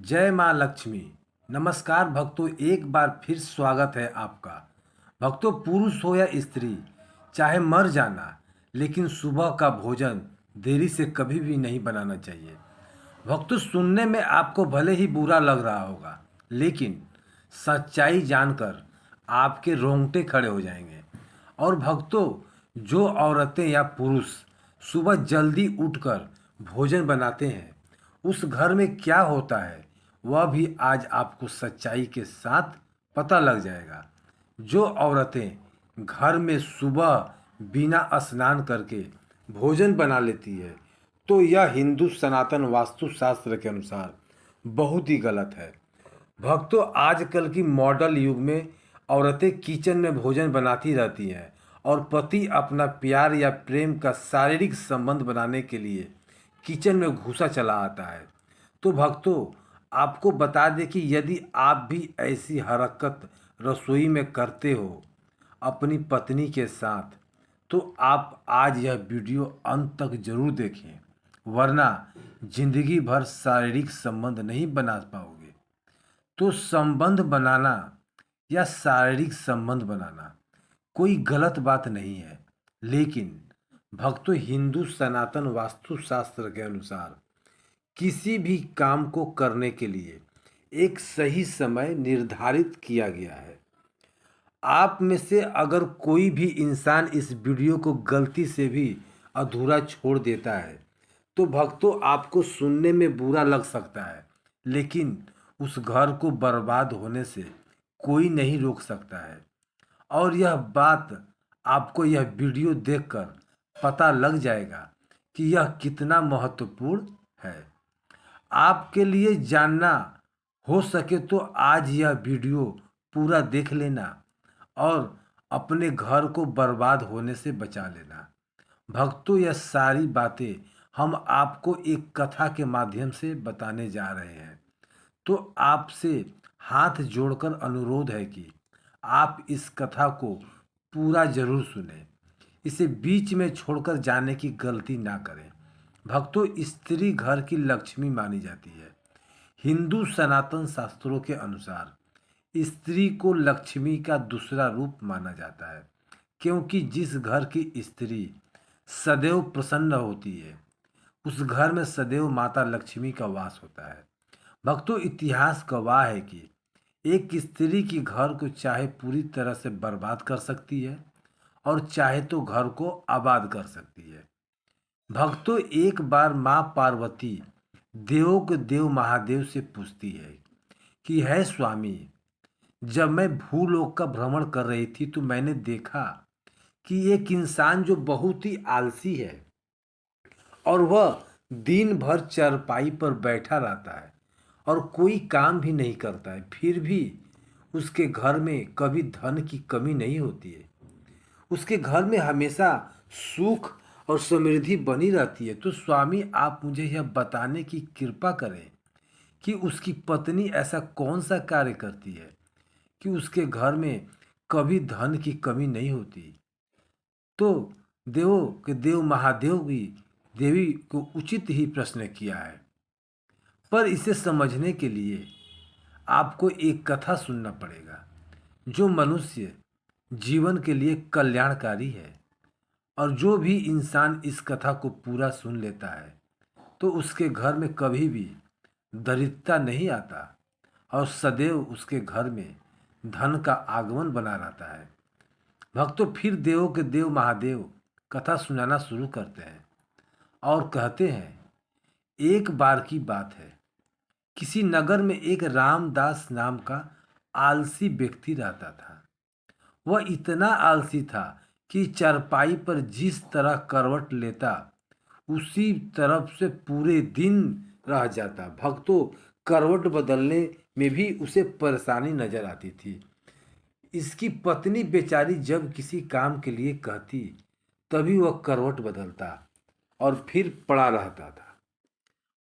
जय माँ लक्ष्मी। नमस्कार भक्तों, एक बार फिर स्वागत है आपका। भक्तों, पुरुष हो या स्त्री, चाहे मर जाना, लेकिन सुबह का भोजन देरी से कभी भी नहीं बनाना चाहिए। भक्तों, सुनने में आपको भले ही बुरा लग रहा होगा, लेकिन सच्चाई जानकर आपके रोंगटे खड़े हो जाएंगे। और भक्तों, जो औरतें या पुरुष सुबह जल्दी उठकर भोजन बनाते हैं, उस घर में क्या होता है वह भी आज आपको सच्चाई के साथ पता लग जाएगा। जो औरतें घर में सुबह बिना स्नान करके भोजन बना लेती है, तो यह हिंदू सनातन वास्तुशास्त्र के अनुसार बहुत ही गलत है। भक्तों, आजकल की मॉडल युग में औरतें किचन में भोजन बनाती रहती हैं और पति अपना प्यार या प्रेम का शारीरिक संबंध बनाने के लिए किचन में घुसा चला आता है। तो भक्तों, आपको बता दें कि यदि आप भी ऐसी हरकत रसोई में करते हो अपनी पत्नी के साथ, तो आप आज यह वीडियो अंत तक जरूर देखें, वरना जिंदगी भर शारीरिक संबंध नहीं बना पाओगे। तो संबंध बनाना या शारीरिक संबंध बनाना कोई गलत बात नहीं है, लेकिन भक्तों, हिंदू सनातन वास्तुशास्त्र के अनुसार किसी भी काम को करने के लिए एक सही समय निर्धारित किया गया है। आप में से अगर कोई भी इंसान इस वीडियो को गलती से भी अधूरा छोड़ देता है, तो भक्तों, आपको सुनने में बुरा लग सकता है, लेकिन उस घर को बर्बाद होने से कोई नहीं रोक सकता है। और यह बात आपको यह वीडियो देखकर पता लग जाएगा कि यह कितना महत्वपूर्ण है। आपके लिए जानना हो सके तो आज यह वीडियो पूरा देख लेना और अपने घर को बर्बाद होने से बचा लेना। भक्तों, यह सारी बातें हम आपको एक कथा के माध्यम से बताने जा रहे हैं। तो आपसे हाथ जोड़कर अनुरोध है कि आप इस कथा को पूरा जरूर सुनें। इसे बीच में छोड़कर जाने की गलती ना करें। भक्तों, स्त्री घर की लक्ष्मी मानी जाती है। हिंदू सनातन शास्त्रों के अनुसार स्त्री को लक्ष्मी का दूसरा रूप माना जाता है, क्योंकि जिस घर की स्त्री सदैव प्रसन्न होती है, उस घर में सदैव माता लक्ष्मी का वास होता है। भक्तों, इतिहास गवाह है कि एक स्त्री की घर को चाहे पूरी तरह से बर्बाद कर सकती है और चाहे तो घर को आबाद कर सकती है। भक्तों, एक बार माँ पार्वती देवों के देव महादेव से पूछती है कि है स्वामी, जब मैं भूलोक का भ्रमण कर रही थी तो मैंने देखा कि एक इंसान जो बहुत ही आलसी है और वह दिन भर चारपाई पर बैठा रहता है और कोई काम भी नहीं करता है, फिर भी उसके घर में कभी धन की कमी नहीं होती है। उसके घर में हमेशा सुख और समृद्धि बनी रहती है। तो स्वामी, आप मुझे यह बताने की कृपा करें कि उसकी पत्नी ऐसा कौन सा कार्य करती है कि उसके घर में कभी धन की कमी नहीं होती। तो देवों के देव महादेव की देवी को उचित ही प्रश्न किया है, पर इसे समझने के लिए आपको एक कथा सुनना पड़ेगा जो मनुष्य जीवन के लिए कल्याणकारी है। और जो भी इंसान इस कथा को पूरा सुन लेता है, तो उसके घर में कभी भी दरिद्रता नहीं आता और सदैव उसके घर में धन का आगमन बना रहता है। भक्तों, फिर देवों के देव महादेव कथा सुनाना शुरू करते हैं और कहते हैं, एक बार की बात है, किसी नगर में एक रामदास नाम का आलसी व्यक्ति रहता था। वह इतना आलसी था कि चारपाई पर जिस तरह करवट लेता, उसी तरफ से पूरे दिन रह जाता। भक्तों, करवट बदलने में भी उसे परेशानी नजर आती थी। इसकी पत्नी बेचारी जब किसी काम के लिए कहती, तभी वह करवट बदलता और फिर पड़ा रहता था।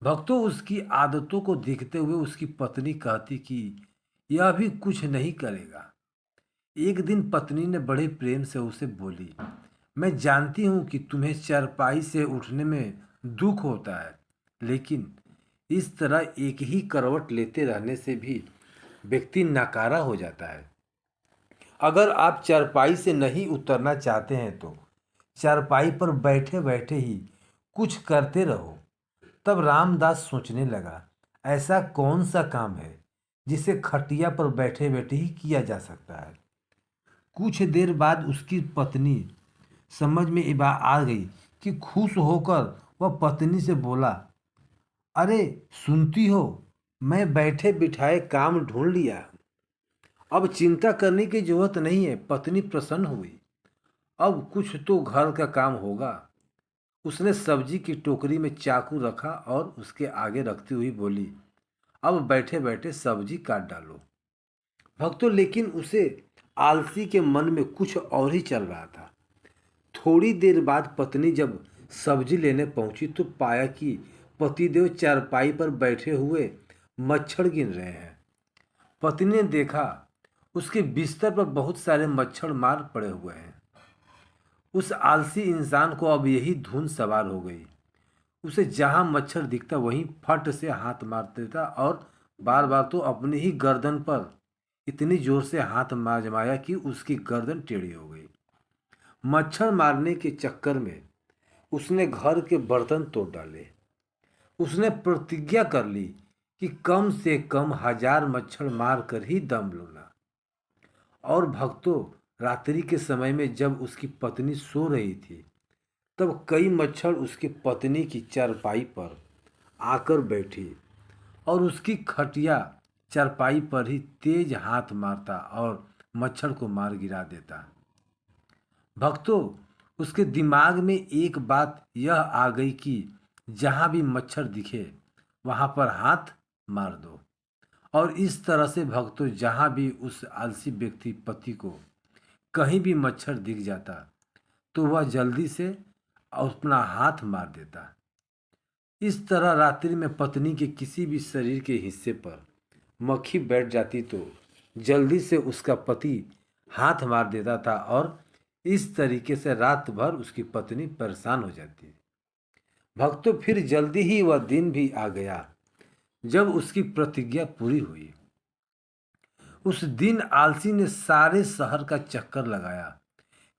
भक्तों, उसकी आदतों को देखते हुए उसकी पत्नी कहती कि यह भी कुछ नहीं करेगा। एक दिन पत्नी ने बड़े प्रेम से उसे बोली, मैं जानती हूँ कि तुम्हें चारपाई से उठने में दुख होता है, लेकिन इस तरह एक ही करवट लेते रहने से भी व्यक्ति नाकारा हो जाता है। अगर आप चारपाई से नहीं उतरना चाहते हैं तो चारपाई पर बैठे बैठे ही कुछ करते रहो। तब रामदास सोचने लगा, ऐसा कौन सा काम है जिसे खटिया पर बैठे बैठे ही किया जा सकता है। कुछ देर बाद उसकी पत्नी समझ में ये बात आ गई कि खुश होकर वह पत्नी से बोला, अरे सुनती हो, मैं बैठे बिठाए काम ढूंढ लिया, अब चिंता करने की जरूरत नहीं है। पत्नी प्रसन्न हुई, अब कुछ तो घर का काम होगा। उसने सब्जी की टोकरी में चाकू रखा और उसके आगे रखती हुई बोली, अब बैठे बैठे सब्जी काट डालो। भक्तों, लेकिन उसे आलसी के मन में कुछ और ही चल रहा था। थोड़ी देर बाद पत्नी जब सब्जी लेने पहुंची तो पाया कि पतिदेव चारपाई पर बैठे हुए मच्छर गिन रहे हैं। पत्नी ने देखा उसके बिस्तर पर बहुत सारे मच्छर मार पड़े हुए हैं। उस आलसी इंसान को अब यही धुन सवार हो गई। उसे जहां मच्छर दिखता वहीं फट से हाथ मार देता और बार बार तो अपनी ही गर्दन पर इतनी जोर से हाथ आजमाया कि उसकी गर्दन टेढ़ी हो गई। मच्छर मारने के चक्कर में उसने घर के बर्तन तोड़ डाले। उसने प्रतिज्ञा कर ली कि कम से कम 1000 मच्छर मार कर ही दम लूंगा। और भक्तों, रात्रि के समय में जब उसकी पत्नी सो रही थी तब कई मच्छर उसकी पत्नी की चारपाई पर आकर बैठी और उसकी खटिया चारपाई पर ही तेज हाथ मारता और मच्छर को मार गिरा देता। भक्तों, उसके दिमाग में एक बात यह आ गई कि जहां भी मच्छर दिखे वहां पर हाथ मार दो। और इस तरह से भक्तों, जहां भी उस आलसी व्यक्ति पति को कहीं भी मच्छर दिख जाता तो वह जल्दी से अपना हाथ मार देता। इस तरह रात्रि में पत्नी के किसी भी शरीर के हिस्से पर मक्खी बैठ जाती तो जल्दी से उसका पति हाथ मार देता था और इस तरीके से रात भर उसकी पत्नी परेशान हो जाती। भक्तों, फिर जल्दी ही वह दिन भी आ गया जब उसकी प्रतिज्ञा पूरी हुई। उस दिन आलसी ने सारे शहर का चक्कर लगाया,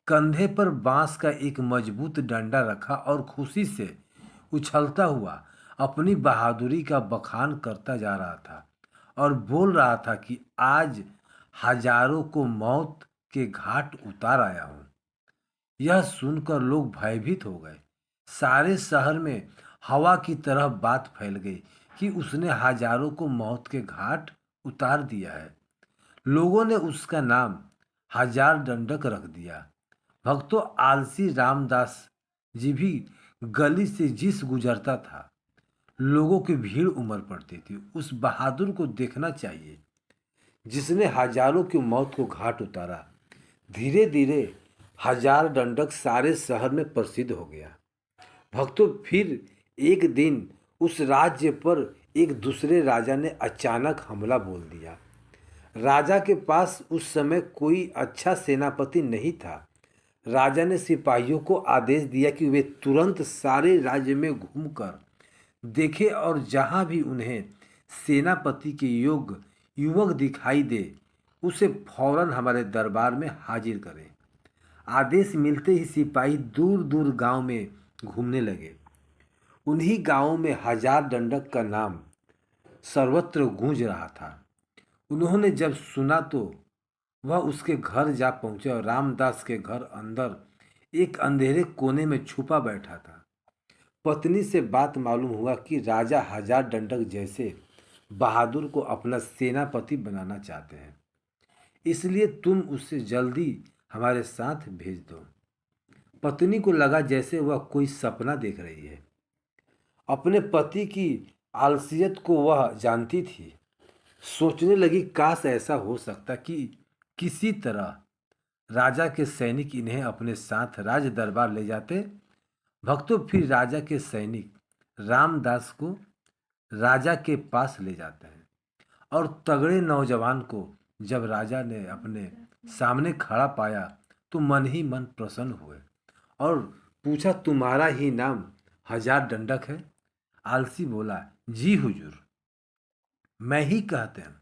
कंधे पर बांस का एक मजबूत डंडा रखा और खुशी से उछलता हुआ अपनी बहादुरी का बखान करता जा रहा था और बोल रहा था कि आज हजारों को मौत के घाट उतार आया हूं। यह सुनकर लोग भयभीत हो गए। सारे शहर में हवा की तरह बात फैल गई कि उसने हजारों को मौत के घाट उतार दिया है। लोगों ने उसका नाम 1000 दंडक रख दिया। भक्तों, आलसी रामदास जी भी गली से जिस गुजरता था लोगों की भीड़ उमड़ पड़ती थी। उस बहादुर को देखना चाहिए जिसने हजारों की मौत को घाट उतारा। धीरे धीरे 1000 दंडक सारे शहर में प्रसिद्ध हो गया। भक्तों, फिर एक दिन उस राज्य पर एक दूसरे राजा ने अचानक हमला बोल दिया। राजा के पास उस समय कोई अच्छा सेनापति नहीं था। राजा ने सिपाहियों को आदेश दिया कि वे तुरंत सारे राज्य में घूमकर देखें और जहां भी उन्हें सेनापति के योग्य युवक दिखाई दे उसे फौरन हमारे दरबार में हाजिर करें। आदेश मिलते ही सिपाही दूर दूर गांव में घूमने लगे। उन्हीं गांवों में 1000 दंडक का नाम सर्वत्र गूंज रहा था। उन्होंने जब सुना तो वह उसके घर जा पहुंचे और रामदास के घर अंदर एक अंधेरे कोने में छुपा बैठा था। पत्नी से बात मालूम हुआ कि राजा 1000 दंडक जैसे बहादुर को अपना सेनापति बनाना चाहते हैं, इसलिए तुम उसे जल्दी हमारे साथ भेज दो। पत्नी को लगा जैसे वह कोई सपना देख रही है। अपने पति की आलसियत को वह जानती थी। सोचने लगी, काश ऐसा हो सकता कि किसी तरह राजा के सैनिक इन्हें अपने साथ राज दरबार ले जाते। भक्तों, फिर राजा के सैनिक रामदास को राजा के पास ले जाते हैं और तगड़े नौजवान को जब राजा ने अपने सामने खड़ा पाया तो मन ही मन प्रसन्न हुए और पूछा, तुम्हारा ही नाम 1000 दंडक है? आलसी बोला, जी हुजूर, मैं ही कहते हैं।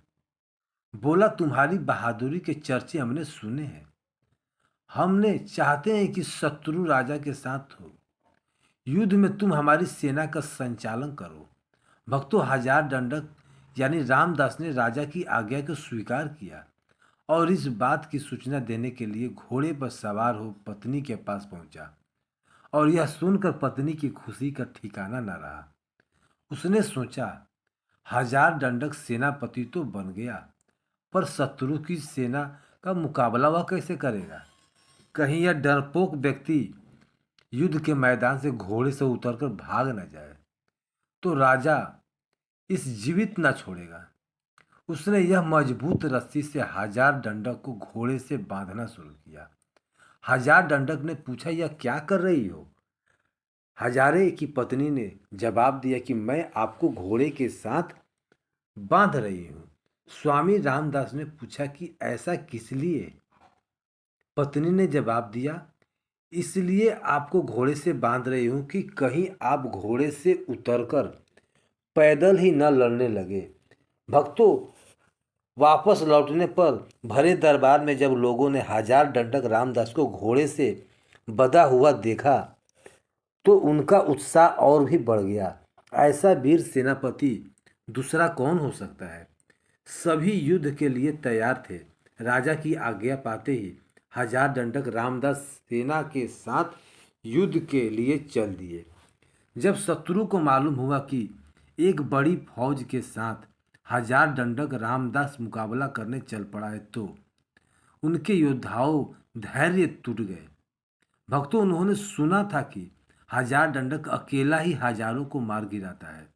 बोला, तुम्हारी बहादुरी के चर्चे हमने सुने हैं। हमने चाहते हैं कि शत्रु राजा के साथ हो, युद्ध में तुम हमारी सेना का संचालन करो। भक्तों, हजार दंडक यानी रामदास ने राजा की आज्ञा को स्वीकार किया और इस बात की सूचना देने के लिए घोड़े पर सवार हो पत्नी के पास पहुंचा। और यह सुनकर पत्नी की खुशी का ठिकाना न रहा। उसने सोचा, हजार दंडक सेनापति तो बन गया, पर शत्रु की सेना का मुकाबला वह कैसे करेगा? कहीं यह डरपोक व्यक्ति युद्ध के मैदान से घोड़े से उतरकर भाग न जाए तो राजा इस जीवित न छोड़ेगा। उसने यह मजबूत रस्सी से हजार दंडक को घोड़े से बांधना शुरू किया। हजार दंडक ने पूछा, यह क्या कर रही हो? हजारे की पत्नी ने जवाब दिया कि मैं आपको घोड़े के साथ बांध रही हूँ। स्वामी रामदास ने पूछा कि ऐसा किस लिए? पत्नी ने जवाब दिया, इसलिए आपको घोड़े से बांध रही हूँ कि कहीं आप घोड़े से उतरकर पैदल ही न लड़ने लगे। भक्तों, वापस लौटने पर भरे दरबार में जब लोगों ने हजार दंडक रामदास को घोड़े से बंधा हुआ देखा तो उनका उत्साह और भी बढ़ गया। ऐसा वीर सेनापति दूसरा कौन हो सकता है? सभी युद्ध के लिए तैयार थे। राजा की आज्ञा पाते ही हजार दंडक रामदास सेना के साथ युद्ध के लिए चल दिए। जब शत्रु को मालूम हुआ कि एक बड़ी फौज के साथ हजार दंडक रामदास मुकाबला करने चल पड़ा है तो उनके योद्धाओं धैर्य टूट गए। भक्तों, उन्होंने सुना था कि हजार दंडक अकेला ही हजारों को मार गिराता है।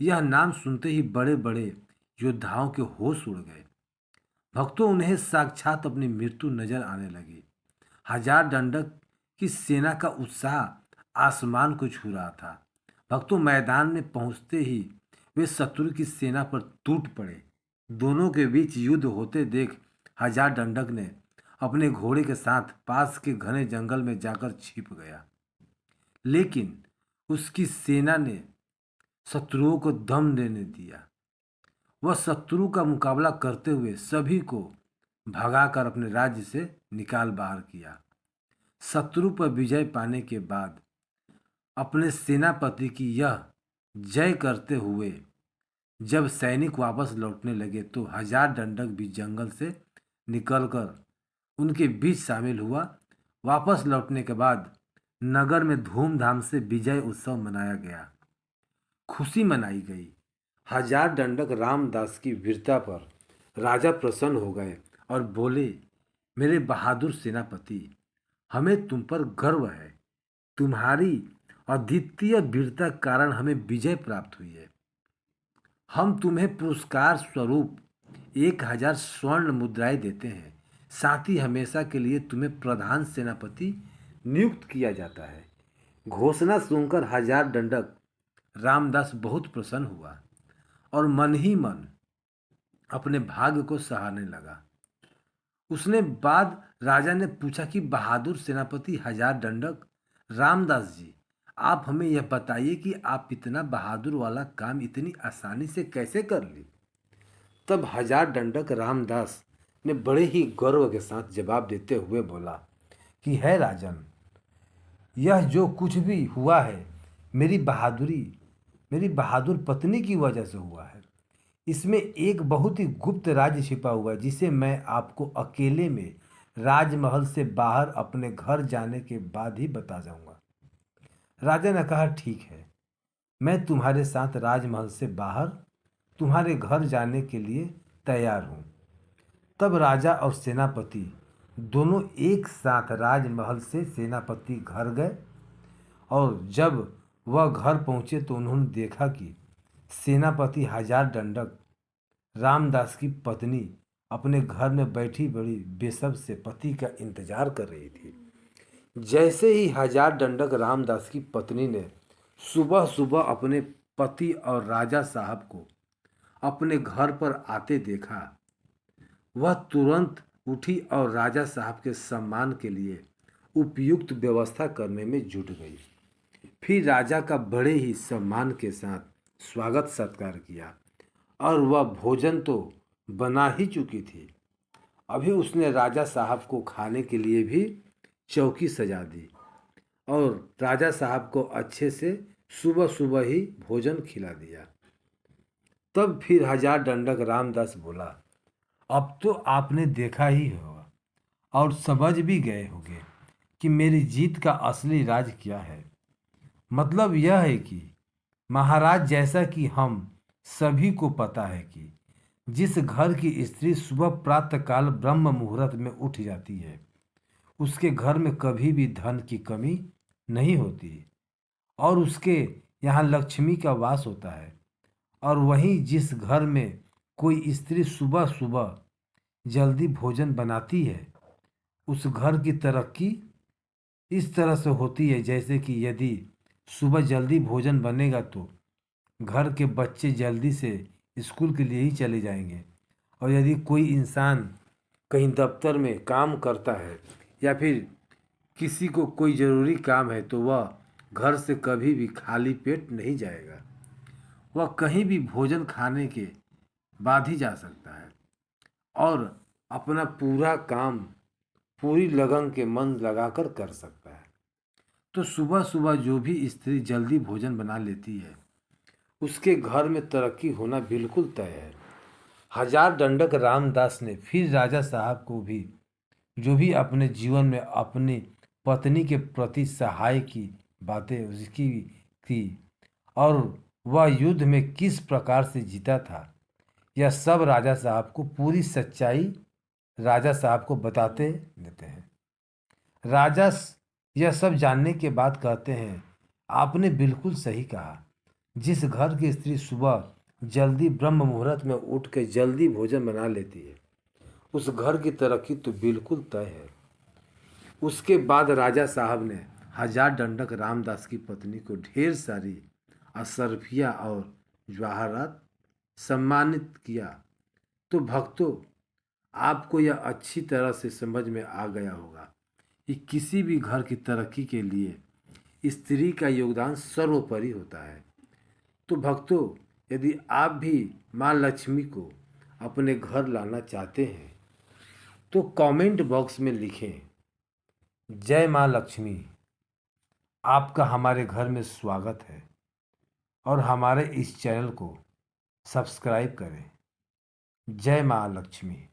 यह नाम सुनते ही बड़े बड़े योद्धाओं के होश उड़ गए। भक्तों, उन्हें साक्षात अपनी मृत्यु नजर आने लगी। हजार दंडक की सेना का उत्साह आसमान को छू रहा था। भक्तों, मैदान में पहुंचते ही वे शत्रु की सेना पर टूट पड़े। दोनों के बीच युद्ध होते देख हजार दंडक ने अपने घोड़े के साथ पास के घने जंगल में जाकर छिप गया। लेकिन उसकी सेना ने शत्रुओं को दम देने दिया। वह शत्रु का मुकाबला करते हुए सभी को भगाकर अपने राज्य से निकाल बाहर किया। शत्रु पर विजय पाने के बाद अपने सेनापति की यह जय करते हुए जब सैनिक वापस लौटने लगे तो हजार दंडक भी जंगल से निकलकर उनके बीच शामिल हुआ। वापस लौटने के बाद नगर में धूमधाम से विजय उत्सव मनाया गया, खुशी मनाई गई। हजार दंडक रामदास की वीरता पर राजा प्रसन्न हो गए और बोले, मेरे बहादुर सेनापति, हमें तुम पर गर्व है। तुम्हारी अद्वितीय वीरता के कारण हमें विजय प्राप्त हुई है। हम तुम्हें पुरस्कार स्वरूप 1000 स्वर्ण मुद्राएं देते हैं। साथ ही हमेशा के लिए तुम्हें प्रधान सेनापति नियुक्त किया जाता है। घोषणा सुनकर हजार दंडक रामदास बहुत प्रसन्न हुआ और मन ही मन अपने भाग्य को सराहने लगा। उसने बाद राजा ने पूछा कि बहादुर सेनापति हजार दंडक रामदास जी, आप हमें यह बताइए कि आप इतना बहादुर वाला काम इतनी आसानी से कैसे कर ली? तब हजार दंडक रामदास ने बड़े ही गर्व के साथ जवाब देते हुए बोला कि है राजन, यह जो कुछ भी हुआ है मेरी बहादुर पत्नी की वजह से हुआ है। इसमें एक बहुत ही गुप्त राज छिपा हुआ है जिसे मैं आपको अकेले में राजमहल से बाहर अपने घर जाने के बाद ही बता जाऊंगा। राजा ने कहा, ठीक है, मैं तुम्हारे साथ राजमहल से बाहर तुम्हारे घर जाने के लिए तैयार हूँ। तब राजा और सेनापति दोनों एक साथ राजमहल से सेनापति घर गए और जब वह घर पहुँचे तो उन्होंने देखा कि सेनापति हजार दंडक रामदास की पत्नी अपने घर में बैठी बड़ी बेसब्र से पति का इंतजार कर रही थी। जैसे ही हजार दंडक रामदास की पत्नी ने सुबह सुबह अपने पति और राजा साहब को अपने घर पर आते देखा, वह तुरंत उठी और राजा साहब के सम्मान के लिए उपयुक्त व्यवस्था करने में जुट गई। फिर राजा का बड़े ही सम्मान के साथ स्वागत सत्कार किया और वह भोजन तो बना ही चुकी थी। अभी उसने राजा साहब को खाने के लिए भी चौकी सजा दी और राजा साहब को अच्छे से सुबह सुबह ही भोजन खिला दिया। तब फिर हजार दंडक रामदास बोला, अब तो आपने देखा ही होगा और समझ भी गए होंगे कि मेरी जीत का असली राज क्या है। मतलब यह है कि महाराज, जैसा कि हम सभी को पता है कि जिस घर की स्त्री सुबह प्रातःकाल ब्रह्म मुहूर्त में उठ जाती है, उसके घर में कभी भी धन की कमी नहीं होती और उसके यहाँ लक्ष्मी का वास होता है। और वहीं जिस घर में कोई स्त्री सुबह सुबह जल्दी भोजन बनाती है, उस घर की तरक्की इस तरह से होती है जैसे कि यदि सुबह जल्दी भोजन बनेगा तो घर के बच्चे जल्दी से स्कूल के लिए ही चले जाएंगे। और यदि कोई इंसान कहीं दफ्तर में काम करता है या फिर किसी को कोई ज़रूरी काम है तो वह घर से कभी भी खाली पेट नहीं जाएगा। वह कहीं भी भोजन खाने के बाद ही जा सकता है और अपना पूरा काम पूरी लगन के मन लगाकर कर सकता है। तो सुबह सुबह जो भी स्त्री जल्दी भोजन बना लेती है, उसके घर में तरक्की होना बिल्कुल तय है। हजार दंडक रामदास ने फिर राजा साहब को भी जो भी अपने जीवन में अपनी पत्नी के प्रति सहाय की बातें उसकी थी और वह युद्ध में किस प्रकार से जीता था, यह सब राजा साहब को पूरी सच्चाई राजा साहब को बताते देते हैं। राजा यह सब जानने के बाद कहते हैं, आपने बिल्कुल सही कहा। जिस घर की स्त्री सुबह जल्दी ब्रह्म मुहूर्त में उठ के जल्दी भोजन बना लेती है, उस घर की तरक्की तो बिल्कुल तय है। उसके बाद राजा साहब ने हजार दंडक रामदास की पत्नी को ढेर सारी अशर्फिया और जवाहरात सम्मानित किया। तो भक्तों, आपको यह अच्छी तरह से समझ में आ गया होगा कि किसी भी घर की तरक्की के लिए स्त्री का योगदान सर्वोपरि होता है। तो भक्तों, यदि आप भी माँ लक्ष्मी को अपने घर लाना चाहते हैं तो कमेंट बॉक्स में लिखें, जय माँ लक्ष्मी। आपका हमारे घर में स्वागत है और हमारे इस चैनल को सब्सक्राइब करें। जय माँ लक्ष्मी।